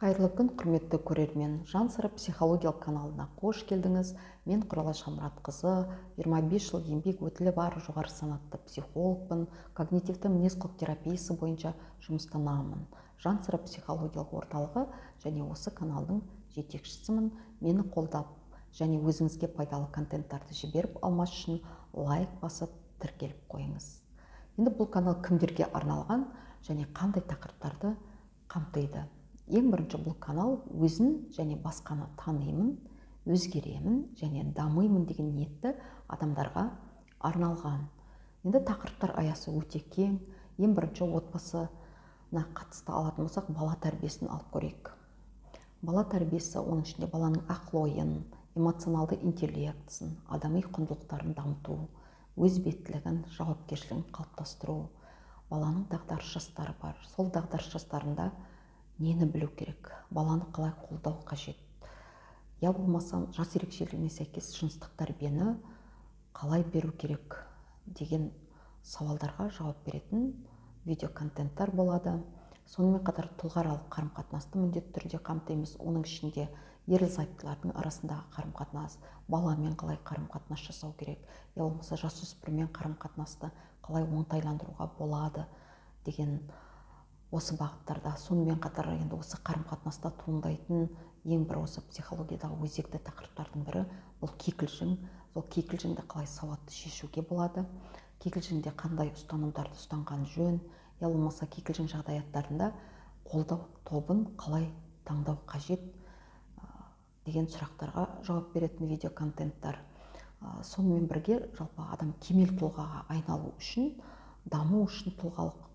Қайырлы күн, құрметті көрермен. Жан сыры психологиялық каналына қош келдіңіз. Мен Құралай Шамратқызы, 25 жыл еңбек өтілі бар жоғары санатты психологпын, когнитивті мінез-құлық терапиясы бойынша жұмыстанамын. Жан сыры психологиялық орталығы және осы каналдың жетекшісімін. Мені қолдап және өзіңізге пайдалы контенттарды жіберіп алмас үшін лайк басып тіркеліп қойыңыз. Енді бұл канал кімдерге арналған және қандай тақырыптарды қамтиды? Ең бірінші, бұл канал өзін және басқаны танимын, өзгеремін және дамимын деген ниетті адамдарға арналған. Енді тақырыптар аясы өте кең. Ең бірінші, отбасына қатысты алатын болсақ, бала тәрбиесін алып көрейік. Бала тәрбиесі, оның ішінде баланың ақыл-ойын, эмоционалды интеллектісін, адами құндылықтарын дамыту, өз беттілігін, жауапкершілігін қалыптастыру. Баланың дағдарыс жастары бар. Сол дағдарыс жастарында нені білу керек, баланы қалай қолдау қажет, я болмаса жас ерекшелігіне сәйкес жыныстық тәрбиені қалай беру керек деген сауалдарға жауап беретін видеоконтенттер болады. Сонымен қатар тұлғааралық қарым-қатынасты міндетті түрде қамтимыз. Оның ішінде ерлі-зайыптылардың арасындағы қарым-қатынас, баламен қалай қарым-қатынас жасау керек, я болмаса жасөспіріммен қарым-қатынасты қалай оңтайландыруға болады деген осы бағыттарда. Сонымен қатар енді осы қарым-қатынаста туындайтын ең бір осы психологиядағы өзекті тақырыптардың бірі бұл кикілжің. Сол кикілжіңді қалай сауатты шешуге болады, кикілжіңде қандай ұстанымдарды ұстанған жөн, я болмаса кикілжің жағдаяттарында қолдау тобын қалай таңдау қажет деген сұрақтарға жауап беретін видеоконтенттер. Сонымен бірге жалпы адам кемел тұлғаға айналу үшін, даму үшін тұлғалық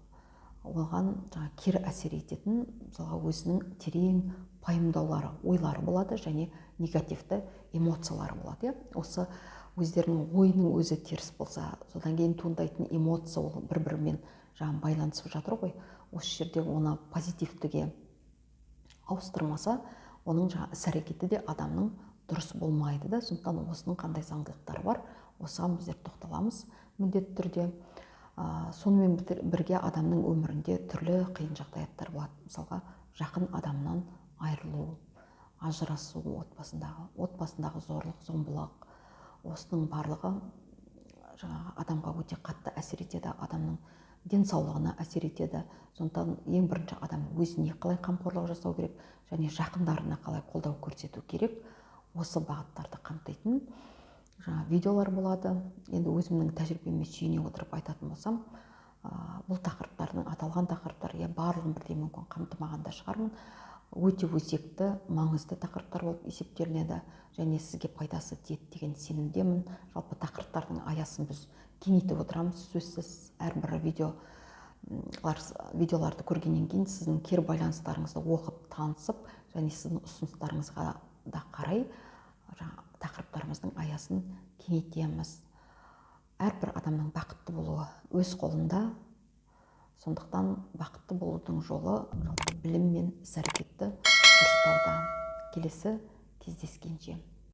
оған кері әсер ететін мысалға өзінің терең пайымдаулары, ойлары болады және негативті эмоциялары болады. Осы өздерінің ойының өзі теріс болса, содан кейін туындайтын эмоция ол бір-бірімен байланысып жатыр ғой. Осы жерде оны позитивтіге ауыстырмаса, оның іс-әрекеті де адамның дұрыс болмайды да. Сондықтан осының қандай заңдылықтары бар, осыған біздер тоқталамыз міндетті түрде. Сонымен бірге адамның өмірінде түрлі қиын жағдаяттар болады. Мысалға, жақын адамнан айырылу, ажырасу, отбасындағы зорлық, зомбылық, осының барлығы адамға өте қатты әсер етеді, адамның денсаулығына әсер етеді. Сондықтан ең бірінші адам өзіне қалай қамқорлық жасау керек және жақындарына қалай қолдау көрсету керек, осы бағыттарды қамтитын видеолар болады. Енді өзімнің тәжірибеме сүйене отырып айтатын болсам, бұл тақырыптардың, аталған тақырыптар барлығын бірдей мүмкін қамтымаған да шығармын. Өте өзекті, маңызды тақырыптар болып есептелінеді және сізге пайдасы тиеді деген сенімдемін. Жалпы тақырыптардың аясын біз кеңейтіп отырамыз. Сөзсіз әрбір видеоларды көргеннен кейін сіздің кері байланыстарыңызды оқып, танысып және сіздің ұсыныстарыңызға да қарай тақырыптарымыздың аясын кеңейтеміз. Әрбір адамның бақытты болуы өз қолында. Сондықтан бақытты болудың жолы білім мен іс-әрекетті дұрыстауда. Келесі кездескенше.